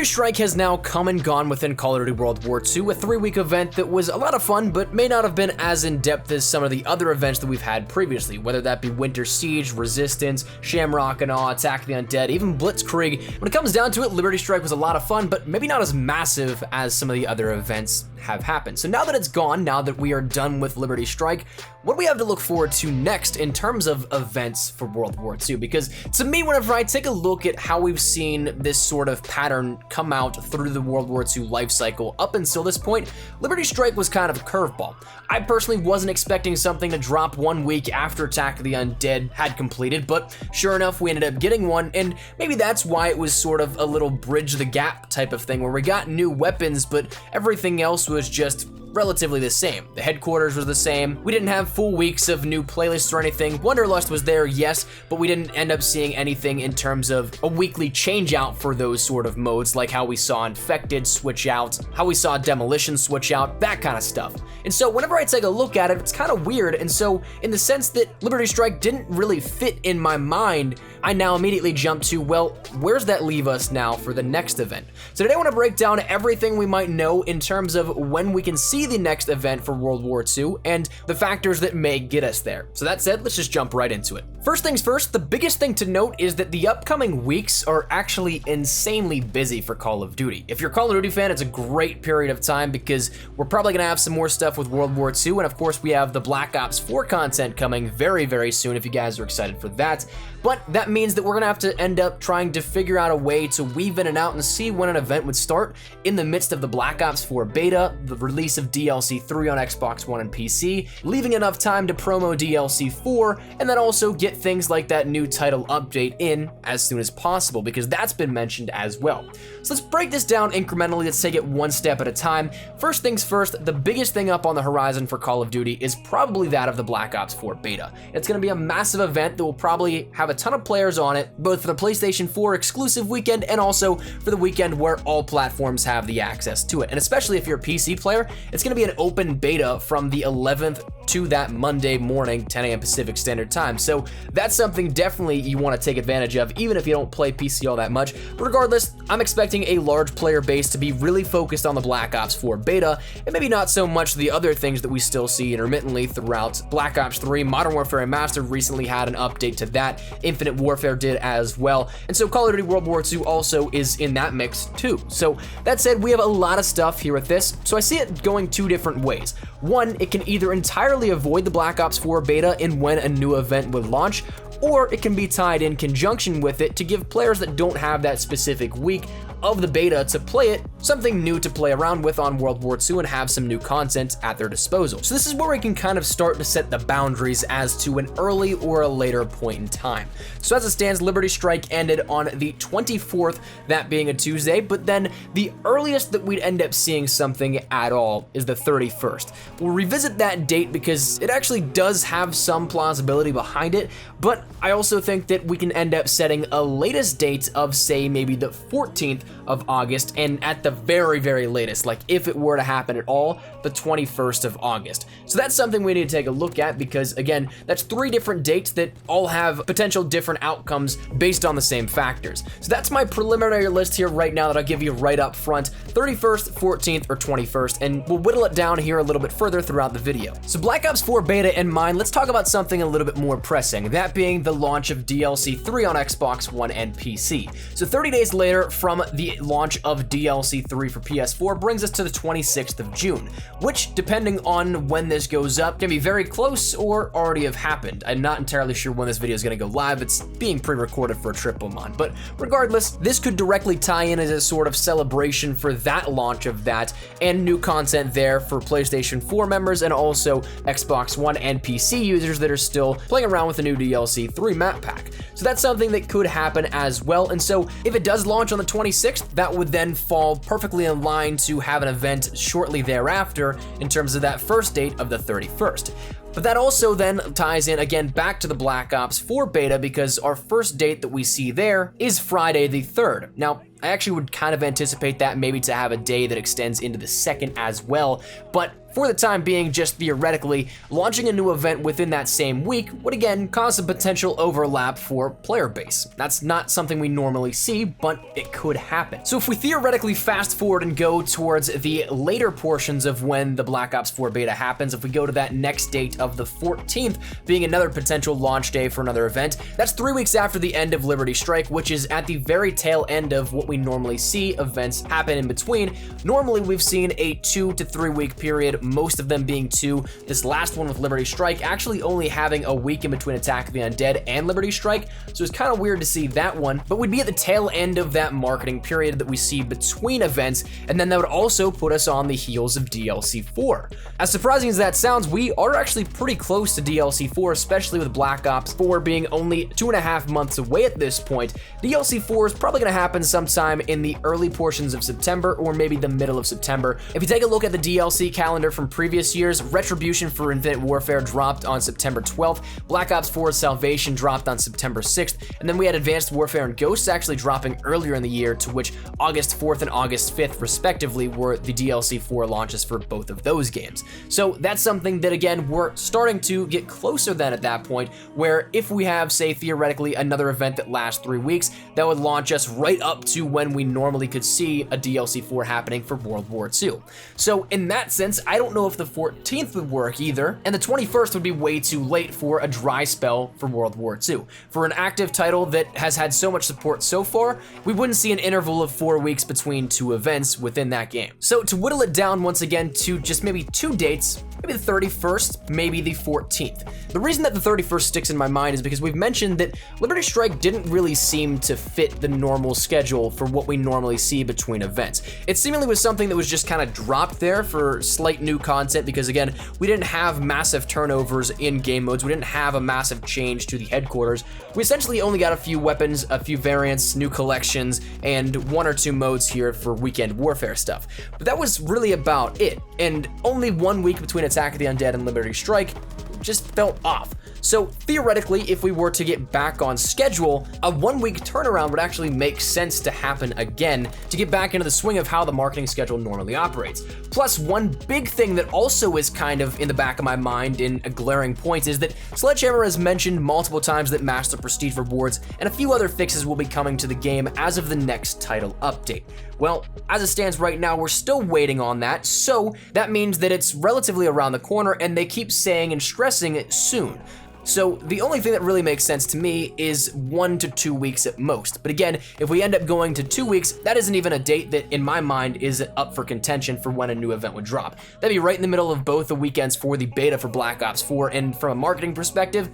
Liberty Strike has now come and gone within Call of Duty World War II, a 3-week event that was a lot of fun, but may not have been as in-depth as some of the other events that we've had previously, whether that be Winter Siege, Resistance, Shamrock and Awe, Attack of the Undead, even Blitzkrieg. When it comes down to it, Liberty Strike was a lot of fun, but maybe not as massive as some of the other events have happened. So now that it's gone, now that we are done with Liberty Strike, what do we have to look forward to next in terms of events for World War II? Because to me, whenever I take a look at how we've seen this sort of pattern come out through the World War II life cycle up until this point, Liberty Strike was kind of a curveball. I personally wasn't expecting something to drop 1 week after Attack of the Undead had completed, but sure enough, we ended up getting one, and maybe that's why it was sort of a little bridge the gap type of thing, where we got new weapons, but everything else was just relatively the same. The headquarters was the same. We didn't have full weeks of new playlists or anything. Wanderlust was there, yes, but we didn't end up seeing anything in terms of a weekly change out for those sort of modes, like how we saw Infected switch out, how we saw Demolition switch out, that kind of stuff. And so whenever I take a look at it, it's kind of weird. And so in the sense that Liberty Strike didn't really fit in my mind, I now immediately jump to, well, where's that leave us now for the next event? So today I want to break down everything we might know in terms of when we can see the next event for World War II and the factors that may get us there. So that said, let's just jump right into it. First things first, the biggest thing to note is that the upcoming weeks are actually insanely busy for Call of Duty. If you're a Call of Duty fan, it's a great period of time because we're probably gonna have some more stuff with World War II, and of course we have the Black Ops 4 content coming very, very soon if you guys are excited for that. But that means that we're gonna have to end up trying to figure out a way to weave in and out and see when an event would start in the midst of the Black Ops 4 beta, the release of DLC 3 on Xbox One and PC, leaving enough time to promo DLC 4, and then also get things like that new title update in as soon as possible, because that's been mentioned as well. So let's break this down incrementally, let's take it one step at a time. First things first, the biggest thing up on the horizon for Call of Duty is probably that of the Black Ops 4 beta. It's gonna be a massive event that will probably have a ton of players on it, both for the PlayStation 4 exclusive weekend and also for the weekend where all platforms have the access to it. And especially if you're a PC player, it's gonna be an open beta from the 11th to that Monday morning, 10 a.m. Pacific Standard Time. So that's something definitely you want to take advantage of, even if you don't play PC all that much. But regardless, I'm expecting a large player base to be really focused on the Black Ops 4 beta, and maybe not so much the other things that we still see intermittently throughout Black Ops 3. Modern Warfare Remastered recently had an update to that. Infinite Warfare did as well. And so Call of Duty World War II also is in that mix too. So that said, we have a lot of stuff here with this. So I see it going two different ways. One, it can either entirely avoid the Black Ops 4 beta in when a new event would launch, or it can be tied in conjunction with it to give players that don't have that specific week of the beta to play it something new to play around with on World War II and have some new content at their disposal. So this is where we can kind of start to set the boundaries as to an early or a later point in time. So as it stands, Liberty Strike ended on the 24th, that being a Tuesday, but then the earliest that we'd end up seeing something at all is the 31st. We'll revisit that date because it actually does have some plausibility behind it, but I also think that we can end up setting a latest date of, say, maybe the 14th of August, and at the very, very latest, like if it were to happen at all, the 21st of August. So that's something we need to take a look at because, again, that's 3 different dates that all have potential different outcomes based on the same factors. So that's my preliminary list here right now that I'll give you right up front: 31st, 14th, or 21st, and we'll whittle it down here a little bit further throughout the video. So Black Ops 4 beta in mind, let's talk about something a little bit more pressing, that being the launch of DLC 3 on Xbox One and PC. So 30 days later from the launch of DLC 3 for PS4 brings us to the 26th of June, which, depending on when this goes up, can be very close or already have happened. I'm not entirely sure when this video is going to go live. It's being pre-recorded for a trip I'm on, but regardless, this could directly tie in as a sort of celebration for that launch of that and new content there for PlayStation 4 members and also Xbox One and PC users that are still playing around with the new DLC 3 map pack. So that's something that could happen as well. And so if it does launch on the 26th, that would then fall perfectly in line to have an event shortly thereafter in terms of that first date of the 31st. But that also then ties in again back to the Black Ops 4 beta, because our first date that we see there is Friday the 3rd. Now, I actually would kind of anticipate that maybe to have a day that extends into the 2nd as well, but for the time being, just theoretically, launching a new event within that same week would again cause a potential overlap for player base. That's not something we normally see, but it could happen. So if we theoretically fast forward and go towards the later portions of when the Black Ops 4 beta happens, if we go to that next date of the 14th, being another potential launch day for another event, that's 3 weeks after the end of Liberty Strike, which is at the very tail end of what we normally see events happen in between. Normally we've seen a 2 to 3 week period, most of them being 2. This last one with Liberty Strike actually only having a week in between Attack of the Undead and Liberty Strike, so it's kind of weird to see that one, but we'd be at the tail end of that marketing period that we see between events, and then that would also put us on the heels of DLC 4. As surprising as that sounds, we are actually pretty close to DLC 4, especially with Black Ops 4 being only 2.5 months away at this point. DLC 4 is probably going to happen sometime in the early portions of September or maybe the middle of September. If you take a look at the DLC calendar from previous years, Retribution for Infinite Warfare dropped on September 12th, Black Ops 4's Salvation dropped on September 6th, and then we had Advanced Warfare and Ghosts actually dropping earlier in the year, to which August 4th and August 5th respectively were the DLC 4 launches for both of those games. So that's something that again we're starting to get closer then at that point, where if we have, say, theoretically another event that lasts 3 weeks, that would launch us right up to when we normally could see a DLC 4 happening for World War II. So in that sense, I don't know if the 14th would work either, and the 21st would be way too late for a dry spell for World War II. For an active title that has had so much support so far, we wouldn't see an interval of 4 weeks between 2 events within that game. So to whittle it down once again to just maybe 2 dates, maybe the 31st, maybe the 14th. The reason that the 31st sticks in my mind is because we've mentioned that Liberty Strike didn't really seem to fit the normal schedule for what we normally see between events. It seemingly was something that was just kind of dropped there for slight new content because, again, we didn't have massive turnovers in game modes. We didn't have a massive change to the headquarters. We essentially only got a few weapons, a few variants, new collections, and 1 or 2 modes here for weekend warfare stuff. But that was really about it, and only 1 week between Attack of the Undead and Liberty Strike just felt off. So theoretically, if we were to get back on schedule, a 1 week turnaround would actually make sense to happen again to get back into the swing of how the marketing schedule normally operates. Plus, one big thing that also is kind of in the back of my mind in a glaring point is that Sledgehammer has mentioned multiple times that Master Prestige rewards and a few other fixes will be coming to the game as of the next title update. Well, as it stands right now, we're still waiting on that, so that means that it's relatively around the corner and they keep saying and stressing it soon. So the only thing that really makes sense to me is 1 to 2 weeks at most. But again, if we end up going to 2 weeks, that isn't even a date that in my mind is up for contention for when a new event would drop. That'd be right in the middle of both the weekends for the beta for Black Ops 4, and from a marketing perspective,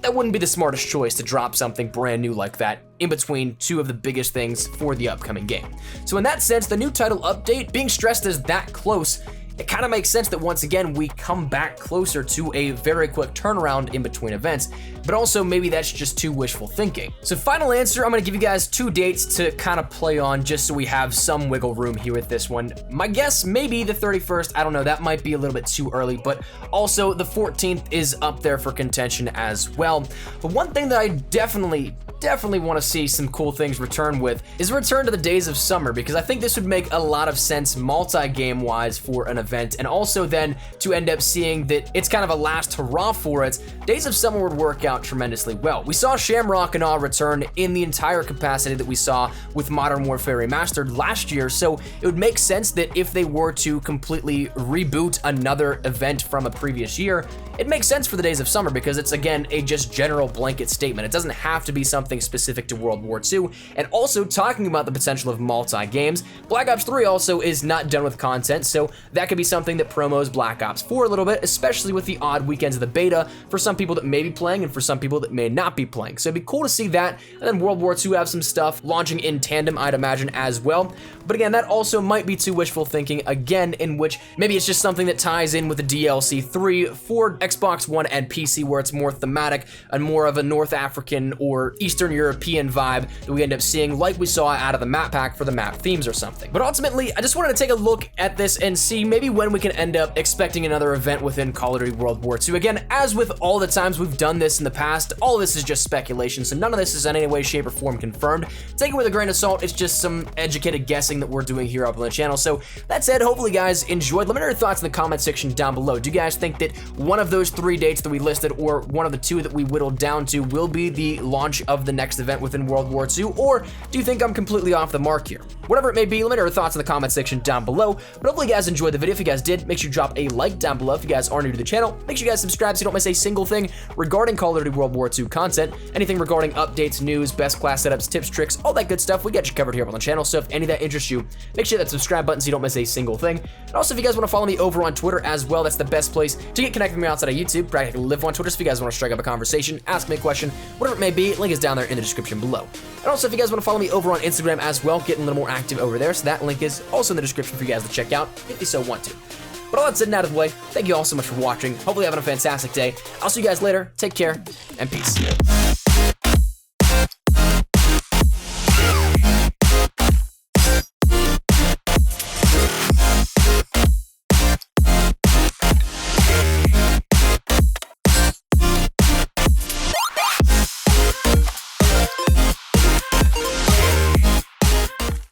that wouldn't be the smartest choice to drop something brand new like that in between 2 of the biggest things for the upcoming game. So in that sense, the new title update being stressed as that close, it kind of makes sense that once again we come back closer to a very quick turnaround in between events, but also maybe that's just too wishful thinking. So final answer, I'm going to give you guys 2 dates to kind of play on just so we have some wiggle room here with this one. My guess, maybe the 31st, I don't know, that might be a little bit too early, but also the 14th is up there for contention as well. But one thing that I definitely want to see some cool things return with is a return to the Days of Summer, because I think this would make a lot of sense multi-game wise for an event, and also then to end up seeing that it's kind of a last hurrah for it. Days of Summer would work out tremendously well. We saw Shamrock and Awe return in the entire capacity that we saw with Modern Warfare Remastered last year, so it would make sense that if they were to completely reboot another event from a previous year, it makes sense for the Days of Summer because it's, again, a just general blanket statement. It doesn't have to be something specific to World War II. And also, talking about the potential of multi-games, Black Ops 3 also is not done with content, so that could be something that promos Black Ops 4 a little bit, especially with the odd weekends of the beta for some people that may be playing and for some people that may not be playing. So it'd be cool to see that, and then World War II have some stuff launching in tandem, I'd imagine, as well. But again, that also might be too wishful thinking, again, in which maybe it's just something that ties in with the DLC 3 for Xbox One and PC, where it's more thematic and more of a North African or East Eastern European vibe that we end up seeing, like we saw out of the map pack for the map themes or something. But ultimately, I just wanted to take a look at this and see maybe when we can end up expecting another event within Call of Duty World War II. Again, as with all the times we've done this in the past, all of this is just speculation, so none of this is in any way, shape, or form confirmed. Take it with a grain of salt. It's just some educated guessing that we're doing here up on the channel. So that said, hopefully you guys enjoyed. Let me know your thoughts in the comment section down below. Do you guys think that one of those 3 dates that we listed, or one of the 2 that we whittled down to, will be the launch of the next event within World War II, or do you think I'm completely off the mark here? Whatever it may be, let me know your thoughts in the comment section down below. But hopefully you guys enjoyed the video. If you guys did, make sure you drop a like down below. If you guys are new to the channel, make sure you guys subscribe so you don't miss a single thing regarding Call of Duty World War II content. Anything regarding updates, news, best class setups, tips, tricks, all that good stuff, we got you covered here on the channel. So if any of that interests you, make sure that subscribe button so you don't miss a single thing. And also, if you guys want to follow me over on Twitter as well, that's the best place to get connected with me outside of YouTube. Practically live on Twitter, so if you guys want to strike up a conversation, ask me a question, whatever it may be, link is down there in the description below. And also, if you guys want to follow me over on Instagram as well, getting a little more active over there, so that link is also in the description for you guys to check out if you so want to. But all that said and out of the way, thank you all so much for watching. Hopefully you're having a fantastic day. I'll see you guys later. Take care, and peace.